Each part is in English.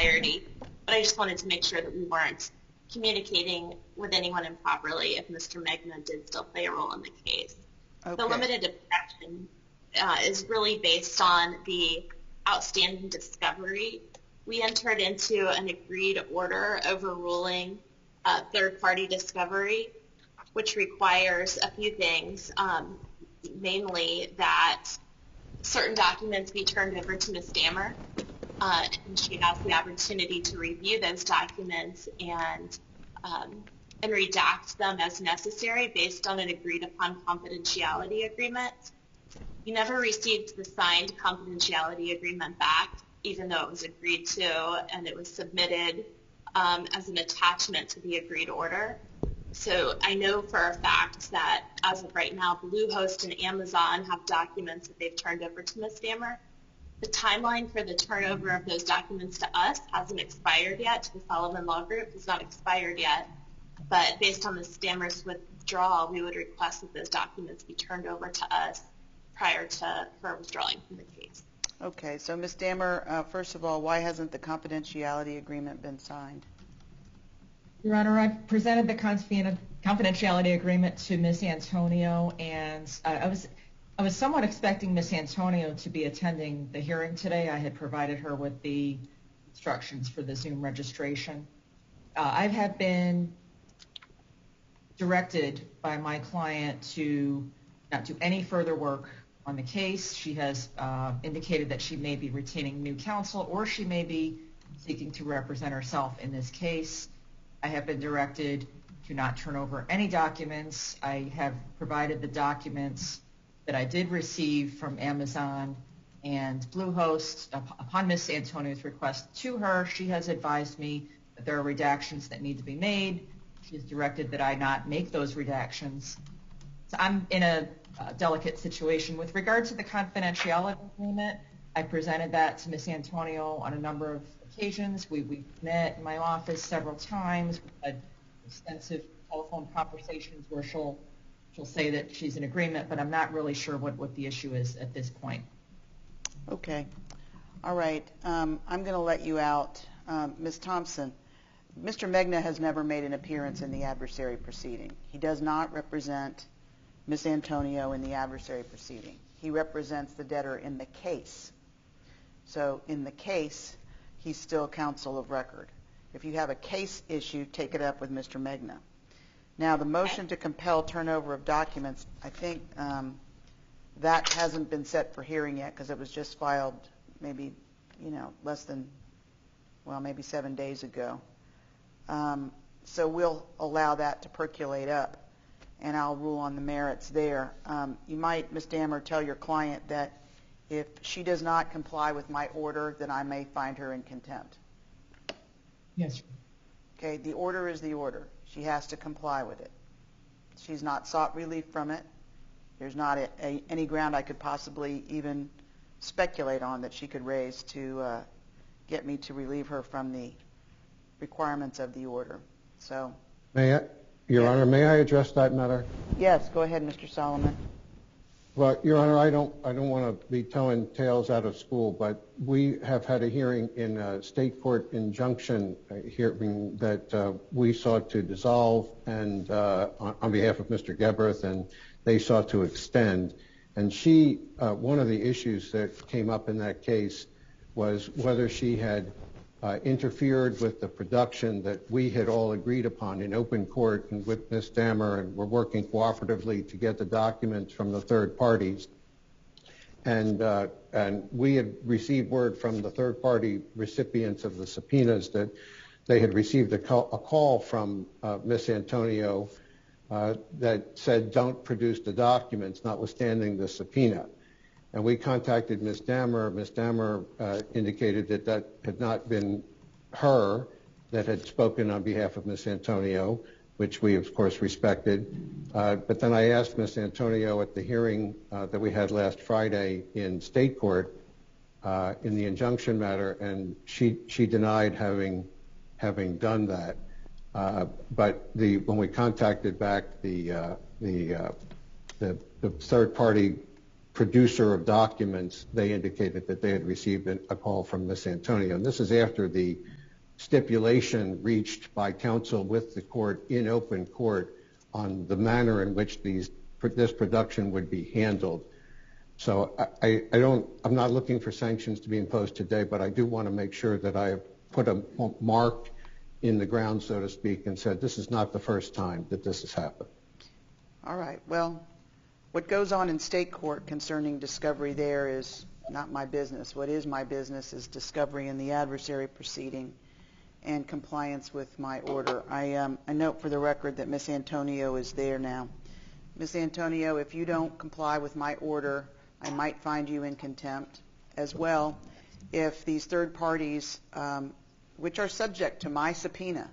entirety, but I just wanted to make sure that we weren't communicating with anyone improperly if Mr. Megna did still play a role in the case. Okay. The limited objection is really based on the outstanding discovery. We entered into an agreed order overruling third-party discovery, which requires a few things, mainly that certain documents be turned over to Ms. Dammer, and she has the opportunity to review those documents and redact them as necessary based on an agreed-upon confidentiality agreement. You never received the signed confidentiality agreement back, even though it was agreed to, and it was submitted as an attachment to the agreed order. So I know for a fact that as of right now, Bluehost and Amazon have documents that they've turned over to Ms. Dammer. The timeline for the turnover of those documents to us hasn't expired yet, to the Sullivan Law Group has not expired yet, but based on Ms. Dammer's withdrawal, we would request that those documents be turned over to us prior to her withdrawing from the case. Okay, so Ms. Dammer, first of all, why hasn't the confidentiality agreement been signed? Your Honor, I presented the confidentiality agreement to Ms. Antonio, and I was somewhat expecting Ms. Antonio to be attending the hearing today. I had provided her with the instructions for the Zoom registration. I have been directed by my client to not do any further work on the case. She has indicated that she may be retaining new counsel, or she may be seeking to represent herself in this case. I have been directed to not turn over any documents. I have provided the documents that I did receive from Amazon and Bluehost upon Ms. Antonio's request to her. She has advised me that there are redactions that need to be made. She has directed that I not make those redactions. So I'm in a delicate situation. With regard to the confidentiality agreement, I presented that to Ms. Antonio on a number of occasions. We've met in my office several times. We've had extensive telephone conversations where she'll say that she's in agreement, but I'm not really sure what the issue is at this point. Okay. All right. I'm going to let you out. Ms. Thompson, Mr. Megna has never made an appearance in the adversary proceeding. He does not represent Ms. Antonio in the adversary proceeding. He represents the debtor in the case. So in the case, he's still counsel of record. If you have a case issue, take it up with Mr. Megna. Now, the motion to compel turnover of documents, I think that hasn't been set for hearing yet because it was just filed maybe, less than, maybe 7 days ago. So we'll allow that to percolate up, and I'll rule on the merits there. You might, Ms. Dammer, tell your client that if she does not comply with my order, then I may find her in contempt. Yes. Okay, the order is the order. She has to comply with it. She's not sought relief from it. There's not any ground I could possibly even speculate on that she could raise to get me to relieve her from the requirements of the order. So, Your Honor, may I address that matter? Yes, go ahead, Mr. Solomon. Well, Your Honor, I don't want to be telling tales out of school, but we have had a hearing in a state court injunction hearing that we sought to dissolve and on behalf of Mr. Geberth, and they sought to extend. And one of the issues that came up in that case was whether she had interfered with the production that we had all agreed upon in open court and with Ms. Dammer, and we're working cooperatively to get the documents from the third parties. And we had received word from the third party recipients of the subpoenas that they had received a call from Ms. Antonio that said don't produce the documents, notwithstanding the subpoena. And we contacted Ms. Dammer. Ms. Dammer indicated that that had not been her that had spoken on behalf of Ms. Antonio, which we, of course, respected. But then I asked Ms. Antonio at the hearing that we had last Friday in state court in the injunction matter, and she denied having done that. But when we contacted back the third party producer of documents, they indicated that they had received a call from Ms. Antonio. And this is after the stipulation reached by counsel with the court in open court on the manner in which this production would be handled. So I'm not looking for sanctions to be imposed today, but I do want to make sure that I have put a mark in the ground, so to speak, and said this is not the first time that this has happened. All right. Well, what goes on in state court concerning discovery there is not my business. What is my business is discovery in the adversary proceeding and compliance with my order. I note for the record that Ms. Antonio is there now. Ms. Antonio, if you don't comply with my order, I might find you in contempt as well. If these third parties, which are subject to my subpoena,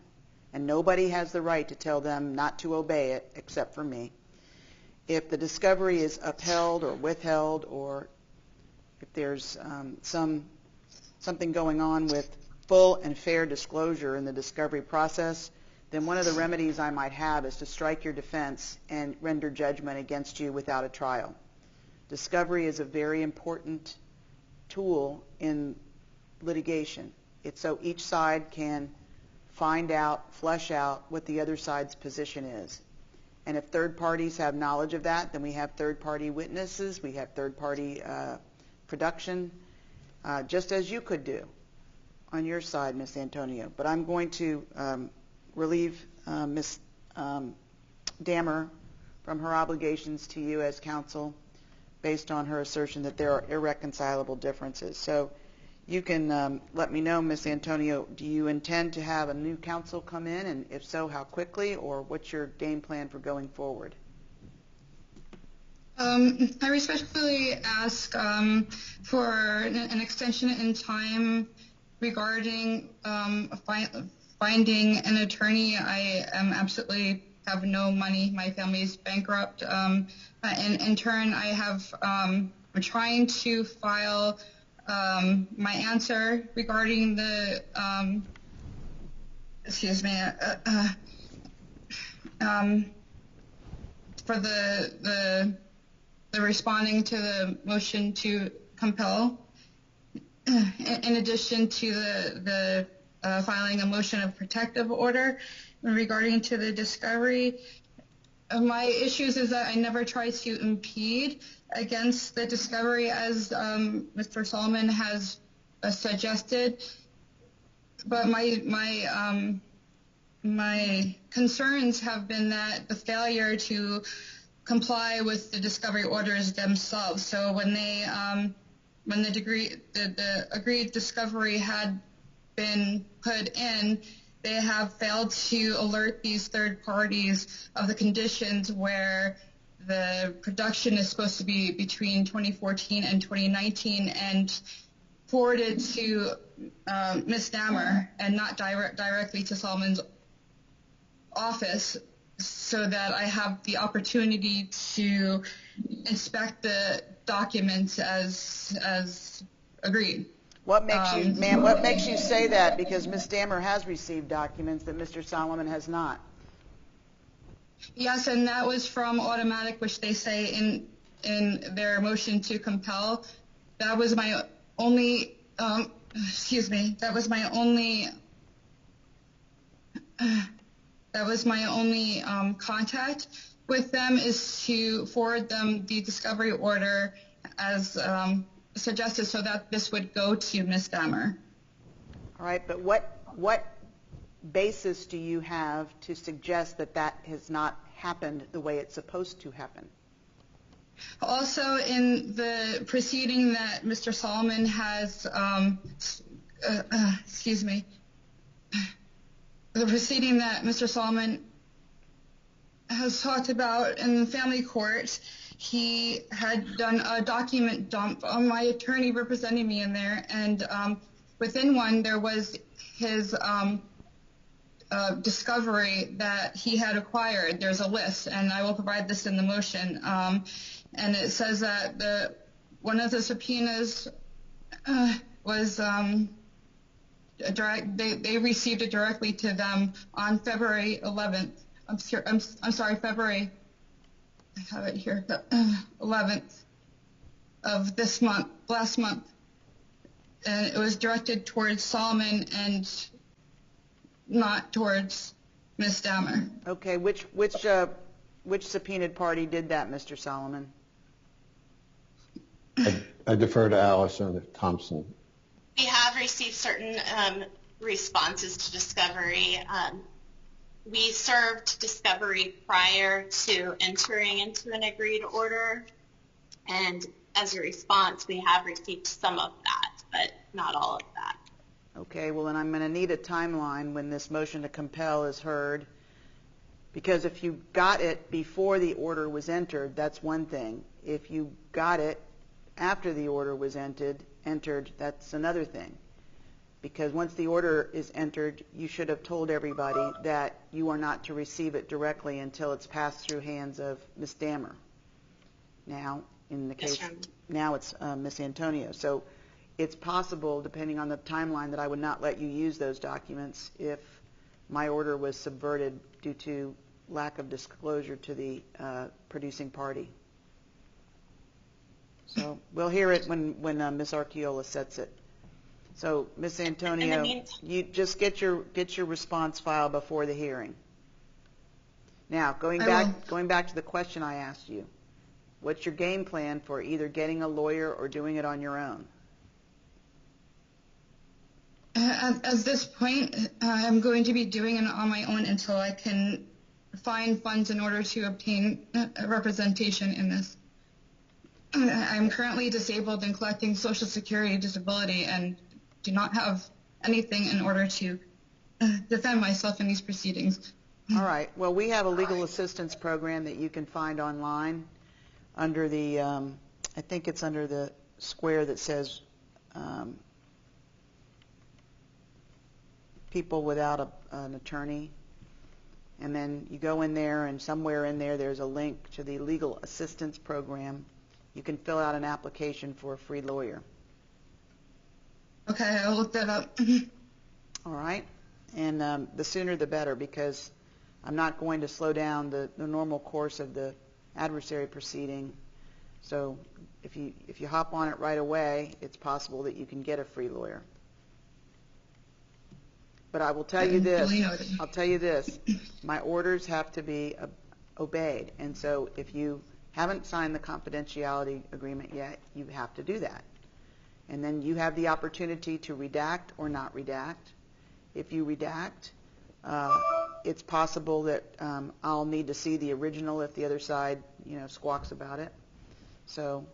and nobody has the right to tell them not to obey it except for me, if the discovery is upheld or withheld, or if there's something going on with full and fair disclosure in the discovery process, then one of the remedies I might have is to strike your defense and render judgment against you without a trial. Discovery is a very important tool in litigation. It's so each side can find out, flesh out what the other side's position is. And if third parties have knowledge of that, then we have third-party witnesses, we have third-party production, just as you could do on your side, Ms. Antonio. But I'm going to relieve Ms. Dammer from her obligations to you as counsel based on her assertion that there are irreconcilable differences. So you can let me know, Ms. Antonio, do you intend to have a new counsel come in, and if so, how quickly, or what's your game plan for going forward? I respectfully ask for an extension in time regarding finding an attorney. I absolutely have no money. My family is bankrupt. And in turn, I'm trying to file my answer regarding the for the responding to the motion to compel, in addition to the filing a motion of protective order regarding to the discovery. My issues is that I never try to impede against the discovery as Mr. Solomon has suggested, but my concerns have been that the failure to comply with the discovery orders themselves. So when the agreed discovery had been put in, they have failed to alert these third parties of the conditions where the production is supposed to be between 2014 and 2019, and forwarded to Ms. Dammer and not directly to Solomon's office, so that I have the opportunity to inspect the documents as agreed. What makes you, ma'am, what makes you say that? Because Ms. Dammer has received documents that Mr. Solomon has not. Yes, and that was from Automatic, which they say in their motion to compel. That was my only, that was my only contact with them, is to forward them the discovery order as suggested, so that this would go to Ms. Dammer. All right, but what basis do you have to suggest that that has not happened the way it's supposed to happen? Also, in the proceeding that Mr. Solomon has, the proceeding that Mr. Solomon has talked about in the family court, he had done a document dump on my attorney representing me in there, and within one there was his discovery that he had acquired. There's a list, and I will provide this in the motion, and it says that one of the subpoenas was they received it directly to them on February 11th. I'm sorry, February, I have it here, 11th of this month, last month. And it was directed towards Solomon and not towards Ms. Dahmer. Okay, which subpoenaed party did that, Mr. Solomon? I defer to Allison Thompson. We have received certain responses to discovery. We served discovery prior to entering into an agreed order, and as a response, we have received some of that, but not all of that. Okay, well, then I'm going to need a timeline when this motion to compel is heard, because if you got it before the order was entered, that's one thing. If you got it after the order was entered, that's another thing. Because once the order is entered, you should have told everybody that you are not to receive it directly until it's passed through hands of Ms. Dahmer. Now, in the case, now it's Ms. Antonio. So it's possible, depending on the timeline, that I would not let you use those documents if my order was subverted due to lack of disclosure to the producing party. So we'll hear it when Ms. Archiola sets it. So, Ms. Antonio, you just get your response file before the hearing. Now, going back to the question I asked you, what's your game plan for either getting a lawyer or doing it on your own? At this point, I'm going to be doing it on my own until I can find funds in order to obtain representation in this. I'm currently disabled and collecting Social Security disability and do not have anything in order to defend myself in these proceedings. All right. Well, we have a legal assistance program that you can find online under the, I think it's under the square that says people without an attorney. And then you go in there, and somewhere in there there's a link to the legal assistance program. You can fill out an application for a free lawyer. Okay, I'll look that up. All right. And the sooner the better, because I'm not going to slow down the normal course of the adversary proceeding. So if you hop on it right away, it's possible that you can get a free lawyer. But I will tell you this. I'll tell you this. My orders have to be obeyed. And so if you haven't signed the confidentiality agreement yet, you have to do that. And then you have the opportunity to redact or not redact. If you redact, it's possible that I'll need to see the original if the other side, squawks about it. So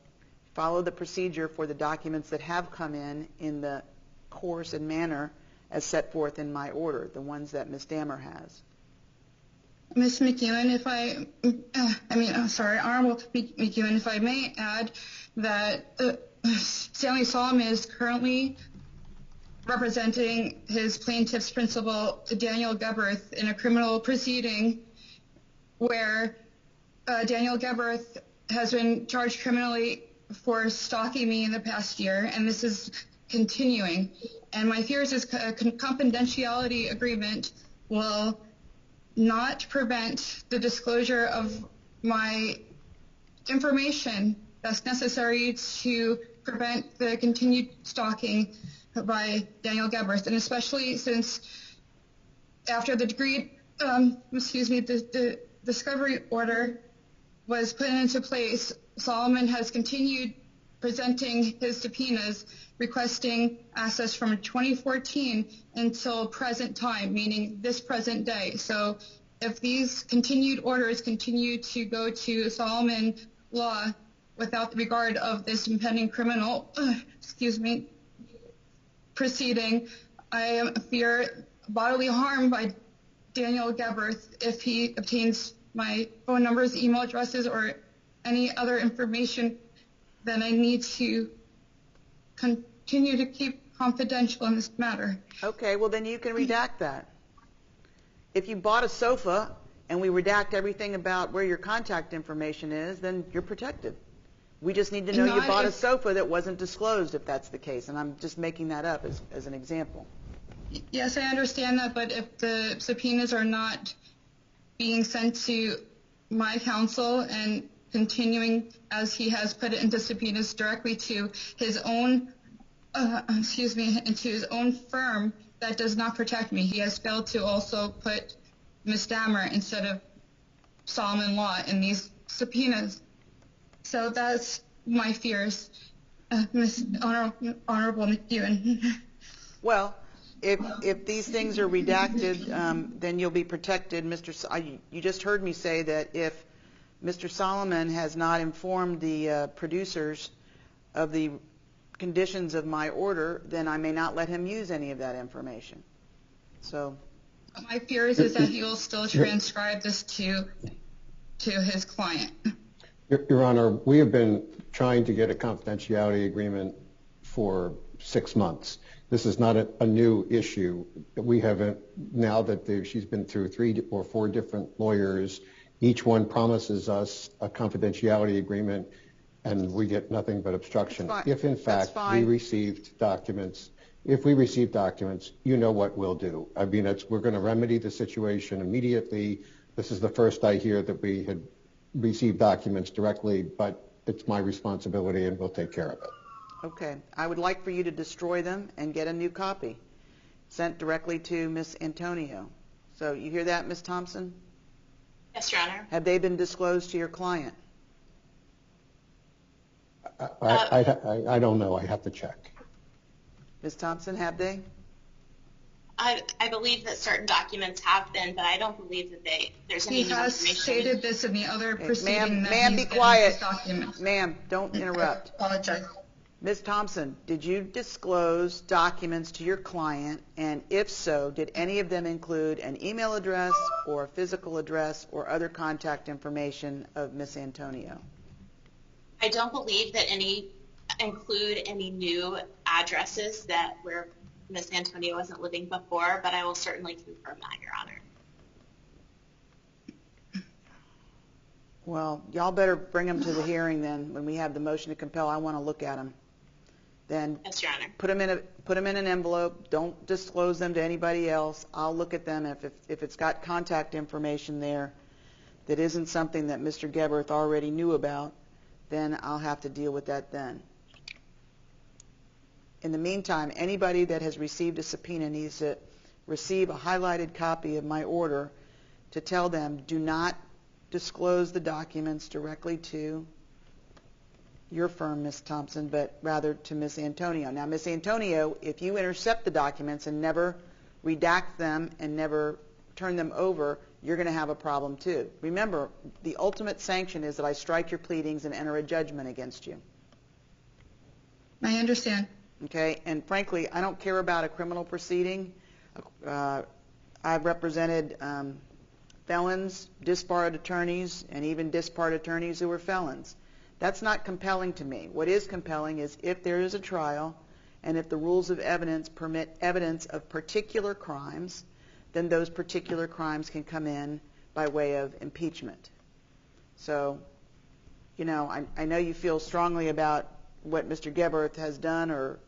follow the procedure for the documents that have come in the course and manner as set forth in my order, the ones that Ms. Dahmer has. Ms. McEwen, Honorable McEwen, if I may add that Stanley Solomon is currently representing his plaintiff's principal, Daniel Geberth, in a criminal proceeding where Daniel Geberth has been charged criminally for stalking me in the past year, and this is continuing. And my fear is this confidentiality agreement will not prevent the disclosure of my information that's necessary to prevent the continued stalking by Daniel Geberth, and especially since after the the discovery order was put into place, Solomon has continued presenting his subpoenas requesting access from 2014 until present time, meaning this present day. So if these continued orders continue to go to Solomon law without the regard of this impending criminal, proceeding, I fear bodily harm by Daniel Geberth if he obtains my phone numbers, email addresses, or any other information that I need to continue to keep confidential in this matter. Okay, well then you can redact that. If you bought a sofa and we redact everything about where your contact information is, then you're protected. We just need to know you bought a sofa that wasn't disclosed, if that's the case, and I'm just making that up as an example. Yes, I understand that, but if the subpoenas are not being sent to my counsel and continuing as he has put it into subpoenas directly to his own, into his own firm, that does not protect me. He has failed to also put Ms. Dammer instead of Solomon Law in these subpoenas. So that's my fears, Honorable McEwen. Well, if these things are redacted, then you'll be protected. You just heard me say that if Mr. Solomon has not informed the producers of the conditions of my order, then I may not let him use any of that information. So my fears is that he will still transcribe this to his client. Your Honor, we have been trying to get a confidentiality agreement for 6 months. This is not a new issue. We haven't, now that she's been through 3 or 4 different lawyers, each one promises us a confidentiality agreement, and we get nothing but obstruction. If in fact we received documents, you know what we'll do. I mean, we're going to remedy the situation immediately. This is the first I hear that we had received documents directly, but it's my responsibility and we'll take care of it. Okay. I would like for you to destroy them and get a new copy sent directly to Ms. Antonio. So you hear that, Ms. Thompson? Yes, Your Honor. Have they been disclosed to your client? I don't know. I have to check. Ms. Thompson, have they? I believe that certain documents have been, but I don't believe that there's any He new has information. stated this in the other proceeding. Ma'am, be quiet. Ma'am, don't interrupt. I apologize. Ms. Thompson, did you disclose documents to your client, and if so, did any of them include an email address or a physical address or other contact information of Ms. Antonio? I don't believe that any include any new addresses that where Ms. Antonio wasn't living before, but I will certainly confirm that, Your Honor. Well, y'all better bring them to the hearing then. When we have the motion to compel, I want to look at them. Then Yes, Your Honor. put them in an envelope. Don't disclose them to anybody else. I'll look at them. If it's got contact information there that isn't something that Mr. Geberth already knew about, then I'll have to deal with that then. In the meantime, anybody that has received a subpoena needs to receive a highlighted copy of my order to tell them, do not disclose the documents directly to your firm, Ms. Thompson, but rather to Ms. Antonio. Now, Ms. Antonio, if you intercept the documents and never redact them and never turn them over, you're going to have a problem too. Remember, the ultimate sanction is that I strike your pleadings and enter a judgment against you. I understand. Okay, and frankly, I don't care about a criminal proceeding. I've represented felons, disbarred attorneys, and even disbarred attorneys who were felons. That's not compelling to me. What is compelling is if there is a trial and if the rules of evidence permit evidence of particular crimes, then those particular crimes can come in by way of impeachment. So, you know, I know you feel strongly about what Mr. Geberth has done or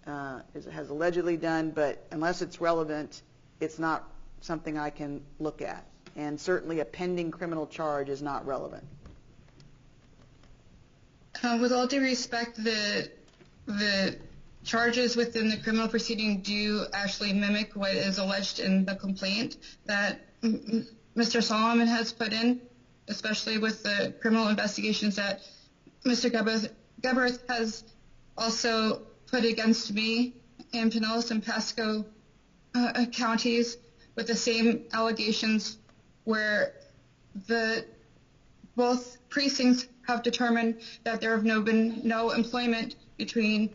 has allegedly done, but unless it's relevant, it's not something I can look at. And certainly a pending criminal charge is not relevant. With all due respect, the charges within the criminal proceeding do actually mimic what is alleged in the complaint that Mr. Solomon has put in, especially with the criminal investigations that Mr. Geberth has also put against me in Pinellas and Pasco counties with the same allegations where both precincts have determined that there have been no employment between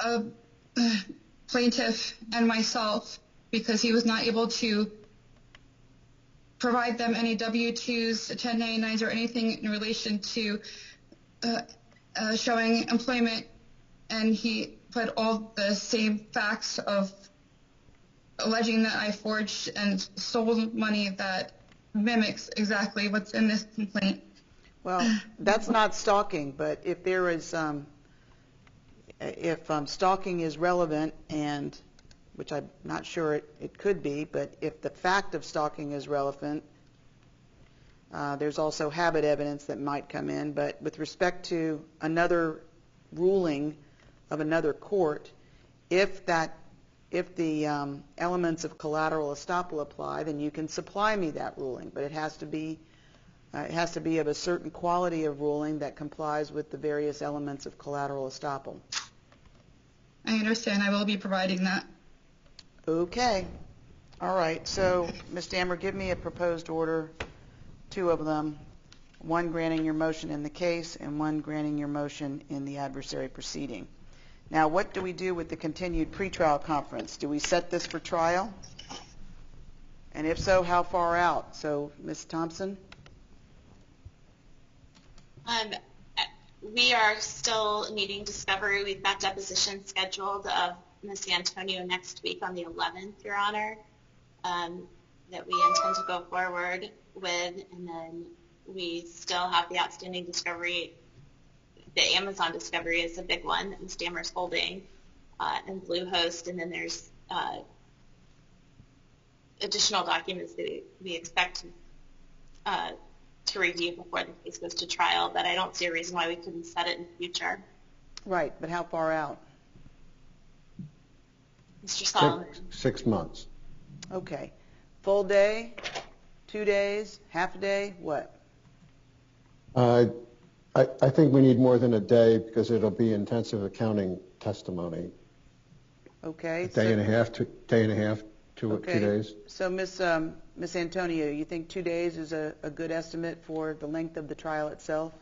a plaintiff and myself because he was not able to provide them any W-2s, 1099s, or anything in relation to showing employment, and he put all the same facts of alleging that I forged and stole money that mimics exactly what's in this complaint. Well, that's not stalking, but if there is, if stalking is relevant, and which I'm not sure it could be, but if the fact of stalking is relevant, there's also habit evidence that might come in. But with respect to another ruling of another court, if if the elements of collateral estoppel apply, then you can supply me that ruling, but it has to be of a certain quality of ruling that complies with the various elements of collateral estoppel. I understand. I will be providing that. Okay. All right. So, Ms. Dammer, give me a proposed order, two of them, one granting your motion in the case and one granting your motion in the adversary proceeding. Now, what do we do with the continued pretrial conference? Do we set this for trial? And if so, how far out? So, Ms. Thompson? We are still needing discovery. We've got deposition scheduled of Ms. Antonio next week on the 11th, Your Honor, that we intend to go forward with, and then we still have the outstanding discovery. The Amazon discovery is a big one that Ms. Dammer's holding, and Bluehost, and then there's additional documents that we expect to review before the case goes to trial, but I don't see a reason why we couldn't set it in the future. Right, but how far out? Mr. Solomon. 6 months. Okay. Full day, 2 days, half a day, what? I think we need more than a day because it'll be intensive accounting testimony. Okay. A day and a half to 2 days. So, Miss Antonio, you think 2 days is a good estimate for the length of the trial itself?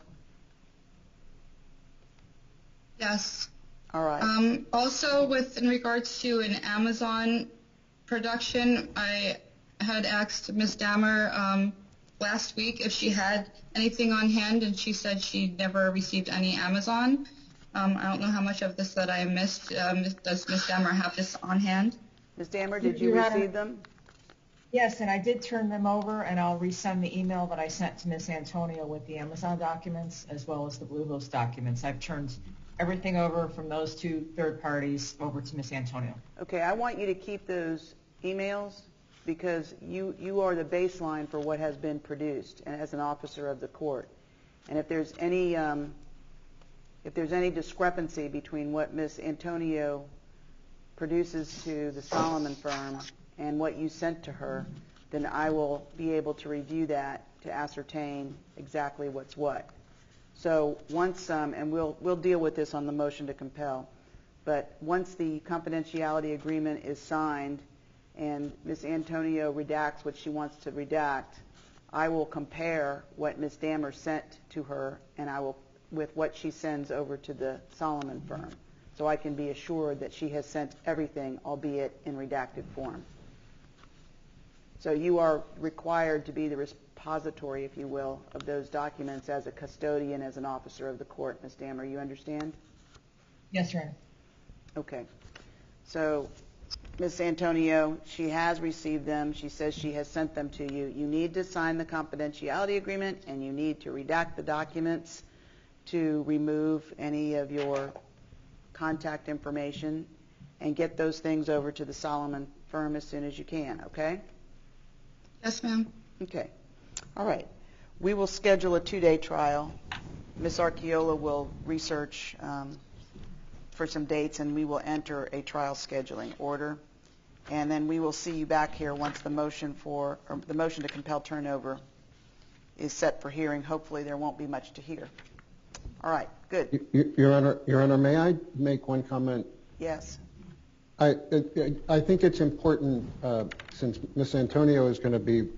Yes. All right. Also, in regards to an Amazon production, I had asked Ms. Dammer last week if she had anything on hand, and she said she never received any Amazon. I don't know how much of this that I missed. Does Ms. Dammer have this on hand? Ms. Dammer, did you receive them? Yes, and I did turn them over, and I'll resend the email that I sent to Ms. Antonio with the Amazon documents as well as the Bluehost documents. I've turned everything over from those two third parties over to Ms. Antonio. Okay, I want you to keep those emails because you are the baseline for what has been produced as an officer of the court. And if there's any discrepancy between what Ms. Antonio produces to the Solomon firm and what you sent to her, then I will be able to review that to ascertain exactly what's what. So once, and we'll deal with this on the motion to compel, but once the confidentiality agreement is signed and Ms. Antonio redacts what she wants to redact, I will compare what Ms. Dammer sent to her and with what she sends over to the Solomon firm, so I can be assured that she has sent everything, albeit in redacted form. So you are required to be the repository, if you will, of those documents as a custodian, as an officer of the court, Ms. Dammer. You understand? Yes, Your Honor. Okay. So, Ms. Antonio, she has received them. She says she has sent them to you. You need to sign the confidentiality agreement, and you need to redact the documents to remove any of your contact information and get those things over to the Solomon firm as soon as you can, okay? Yes, ma'am. Okay. All right. We will schedule a 2-day trial. Ms. Archiola will research for some dates, and we will enter a trial scheduling order. And then we will see you back here once the motion to compel turnover is set for hearing. Hopefully there won't be much to hear. All right. Good. Your Honor, may I make one comment? Yes. I think it's important, since Ms. Antonio is going to be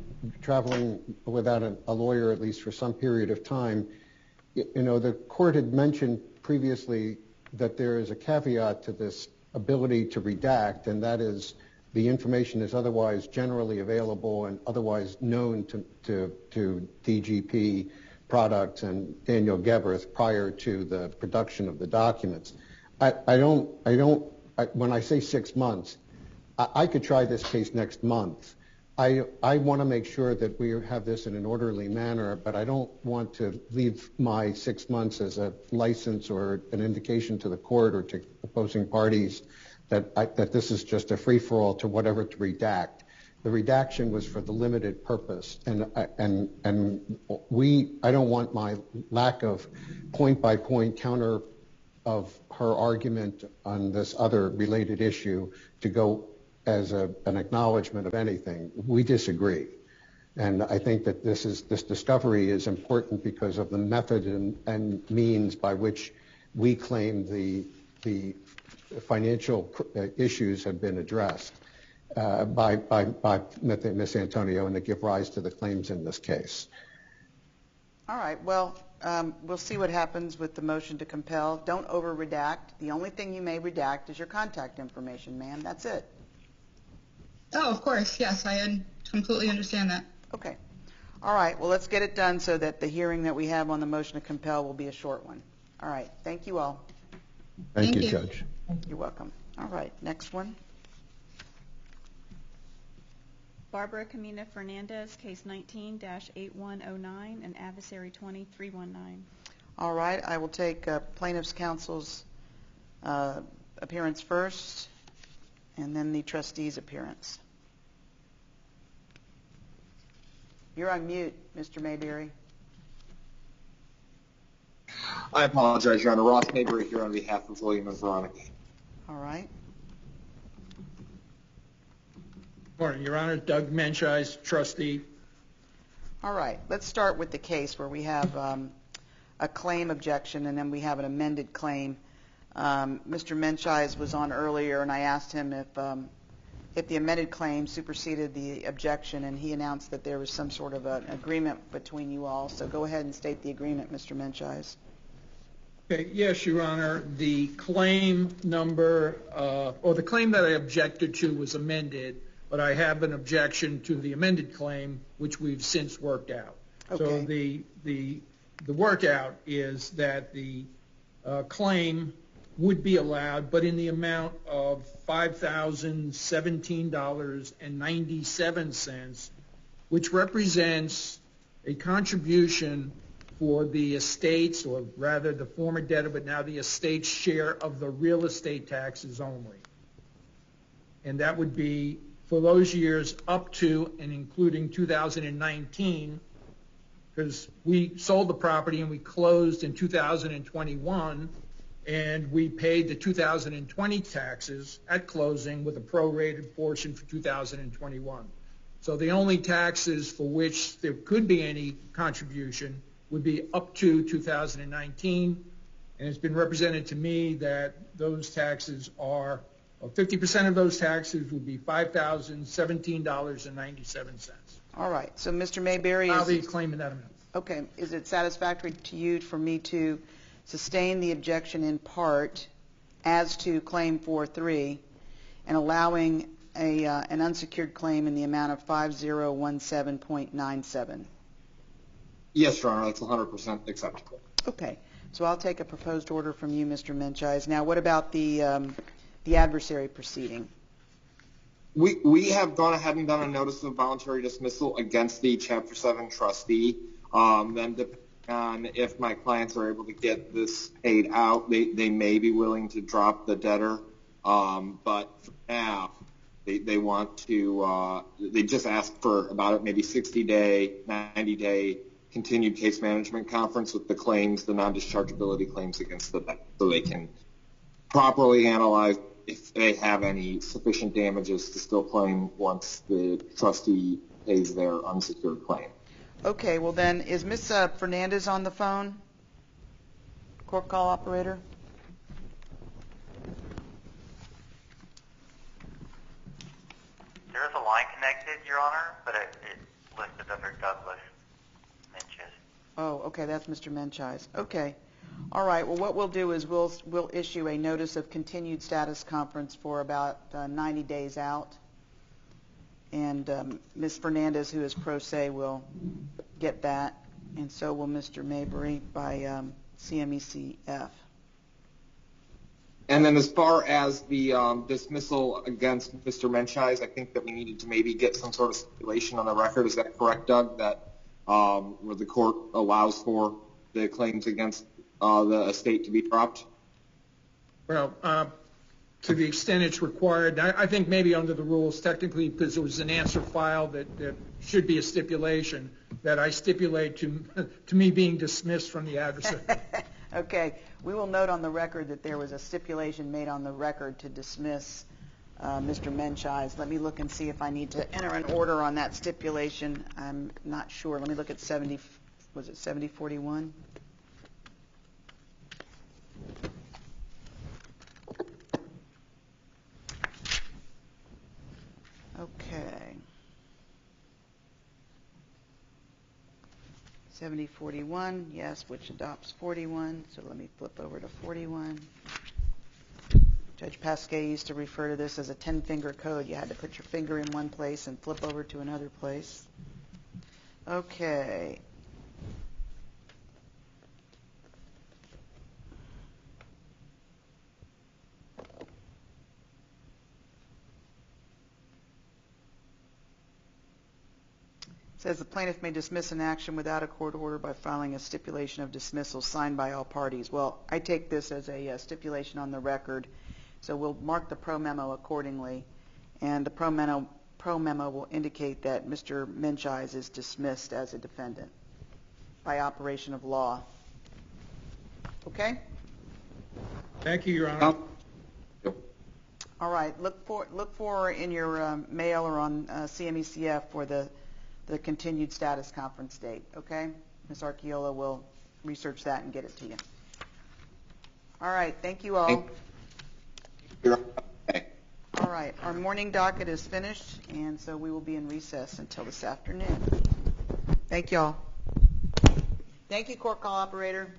traveling without a lawyer at least for some period of time. The court had mentioned previously that there is a caveat to this ability to redact, and that is the information is otherwise generally available and otherwise known to DGP Products and Daniel Geberth prior to the production of the documents. When I say 6 months, I could try this case next month. I want to make sure that we have this in an orderly manner, but I don't want to leave my 6 months as a license or an indication to the court or to opposing parties that this is just a free-for-all to whatever to redact. The redaction was for the limited purpose, and I don't want my lack of point-by-point counter her argument on this other related issue to go as an acknowledgement of anything. We disagree. And I think that this discovery is important because of the method and means by which we claim the financial issues have been addressed by Ms. Antonio and that give rise to the claims in this case. All right. Well, we'll see what happens with the motion to compel. Don't over-redact. The only thing you may redact is your contact information, ma'am. That's it. Oh, of course. Yes, I completely understand that. Okay. All right. Well, let's get it done so that the hearing that we have on the motion to compel will be a short one. All right. Thank you all. Thank you, you. Judge. You're welcome. All right. Next one. Barbara Camina Fernandez, case 19-8109 and adversary 20319. All right. I will take plaintiff's counsel's appearance first and then the trustee's appearance. You're on mute, Mr. Mayberry. I apologize, Your Honor. Ross Mayberry here on behalf of William and Veronica. All right. Morning, Your Honor. Doug Menchise, trustee. All right. Let's start with the case where we have a claim objection and then we have an amended claim. Mr. Menchise was on earlier, and I asked him if the amended claim superseded the objection, and he announced that there was some sort of an agreement between you all. So go ahead and state the agreement, Mr. Menchise. Okay, yes, Your Honor. The claim number, or the claim that I objected to was amended, but I have an objection to the amended claim, which we've since worked out. Okay. So the workout is that the claim would be allowed, but in the amount of $5,017.97, which represents a contribution for the estate's, or rather the former debtor, but now the estate's share of the real estate taxes only. And that would be for those years up to and including 2019, because we sold the property and we closed in 2021, and we paid the 2020 taxes at closing with a prorated portion for 2021. So the only taxes for which there could be any contribution would be up to 2019, and it's been represented to me that those taxes are, or 50% of those taxes would be $5,017.97. All right. So, Mr. Mayberry, I'll be claiming that amount. okay, is it satisfactory to you for me to sustain the objection in part as to claim 4-3 and allowing an unsecured claim in the amount of 5017.97? Yes, Your Honor, that's 100% acceptable. Okay. So I'll take a proposed order from you, Mr. Menchise. Now, what about the adversary proceeding? We have gone ahead and done a notice of voluntary dismissal against the Chapter 7 trustee. Then depending on if my clients are able to get this paid out, they may be willing to drop the debtor. But for now, they want to, they just asked for about maybe 60-day, 90-day continued case management conference with the claims, the non-dischargeability claims against the debtor, so they can properly analyze if they have any sufficient damages to still claim once the trustee pays their unsecured claim. Okay, well then, is Ms. Fernandez on the phone? Court call operator? There is a line connected, Your Honor, but it's listed under Douglas Menchise. Oh, okay, that's Mr. Menchise. Okay. All right, well, what we'll do is we'll issue a notice of continued status conference for about 90 days out. And Ms. Fernandez, who is pro se, will get that, and so will Mr. Mayberry by CMECF. And then as far as the dismissal against Mr. Menchise, I think that we needed to maybe get some sort of stipulation on the record. Is that correct, Doug, that where the court allows for the claims against the estate to be dropped? Well, to the extent it's required, I think maybe under the rules, technically, because it was an answer file that should be a stipulation, that I stipulate to me being dismissed from the adversary. Okay, we will note on the record that there was a stipulation made on the record to dismiss Mr. Menchai's. Let me look and see if I need to enter an order on that stipulation. I'm not sure. Let me look at 70, was it 7041? Okay. 7041, yes, which adopts 41. So let me flip over to 41. Judge Pasquet used to refer to this as a 10-finger code. You had to put your finger in one place and flip over to another place. Okay. Says the plaintiff may dismiss an action without a court order by filing a stipulation of dismissal signed by all parties. Well, I take this as a stipulation on the record, so we'll mark the pro memo accordingly, and the pro memo will indicate that Mr. Menchai is dismissed as a defendant by operation of law. Okay? Thank you, Your Honor. All right. Look for in your mail or on CMECF for the continued status conference date, okay? Ms. Archiola will research that and get it to you. All right, thank you all. All right, our morning docket is finished, and so we will be in recess until this afternoon. Thank you all. Thank you, court call operator.